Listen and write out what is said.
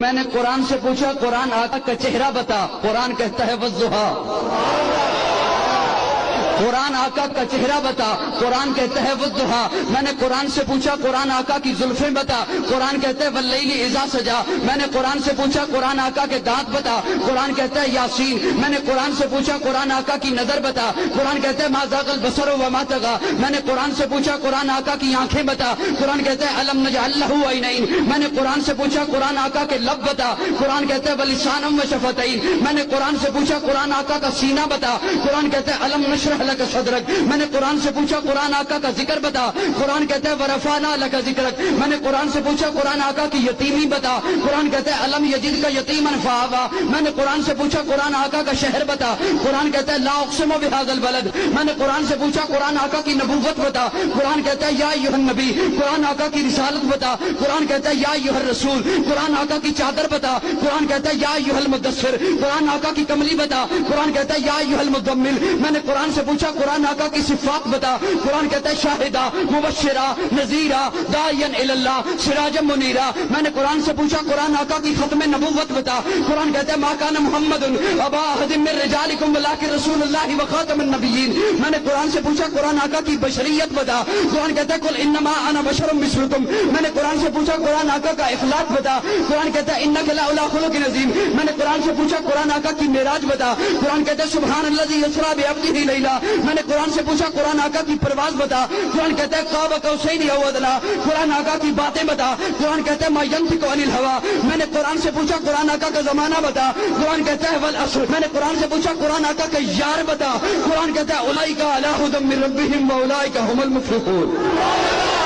میں نے قرآن سے پوچھا قرآن آقا کا چہرہ بتا، قرآن کہتا ہے والضحیٰ۔ قرآن آقا کا چہرہ بتا، قرآن کہتا ہے والضحیٰ۔ میں نے قرآن سے پوچھا قرآن آقا کی زلفیں بتا، قرآن کہتا ہے واللیل اذا سجا۔ میں نے قرآن سے پوچھا قرآن آقا کے دانت بتا، قرآن کہتا ہے یاسین۔ میں نے قرآن سے پوچھا قرآن آقا کی نظر بتا، قرآن کہتا ہے ما زاغ البصر وما طغى۔ میں نے قرآن سے پوچھا قرآن آقا کی آنکھیں بتا، قرآن کہتا ہے الم نجعل لہ عینین۔ میں نے قرآن سے پوچھا قرآن آقا کے لب بتا، قرآن کہتا ہے ولسانا وشفتین۔ میں نے قرآن سے پوچھا قرآن آقا کا سینہ بتا، قرآن کہتا ہے الم نشرح لک صدرک۔ میں نے قرآن سے پوچھا قرآن آقا کا ذکر بتا، قرآن کہتا ہے ورفعنا لک ذکرک۔ میں نے قرآن سے پوچھا قرآن آقا کی یتیمی بتا، قرآن کہتا ہے الم یجدک یتیما فآویٰ۔ میں نے قرآن سے پوچھا قرآن آقا کا شہر بتا، قرآن کہتا ہے لا اقسم بہذا البلد۔ میں نے قرآن سے پوچھا قرآن آقا کی نبوت بتا، قرآن کہتا ہے یا ایھا النبی۔ قرآن آقا کی رسالت بتا، قرآن کہتا ہے یا ایھا الرسول۔ قرآن آقا کی چادر بتا، قرآن کہتا ہے یا ایھا المدثر۔ قرآن آقا کی کملی بتا، قرآن کہتا ہے یا ایھا المزمل۔ میں نے قرآن سے پوچھا قرآن آقا کی صفات بتا، قرآن کہتا ہے شاہدہ مبشرہ نذیرہ داعیا الی اللہ سراجا منیرہ۔ میں نے قرآن سے پوچھا قرآن آقا کی ختم نبوت بتا، قرآن کہتا ہے ما کان محمد ابا احد من رجالکم ولکن رسول اللہ وخاتم النبیین۔ میں نے قرآن سے پوچھا قرآن آقا کی بشریت بتا، قرآن کہتا ہے قل انما انا بشر مثلکم۔ میں نے قرآن سے پوچھا قرآن آقا کا اخلاق بتا، قرآن کہتا ہے انک لعلی خلق عظیم۔ میں نے قرآن سے پوچھا قرآن آقا کی معراج بتا، قرآن کہتا ہے سبحان الذی اسریٰ بعبدہ لیلا۔ میں نے قرآن سے پوچھا قرآن آقا کی پرواز بتا، قرآن کہتا ہے قاب قوسین او ادنیٰ۔ قرآن آقا کی باتیں بتا، قرآن کہتا ہے ما ینطق عن الہویٰ۔ میں نے قرآن سے پوچھا قرآن آقا کا زمانہ بتا، قرآن کہتا ہے والعصر۔ میں نے قرآن سے پوچھا قرآن آقا کا یار بتا، قرآن کہتا ہے اولئک علی ھدی من ربہم واولئک ھم المفلحون۔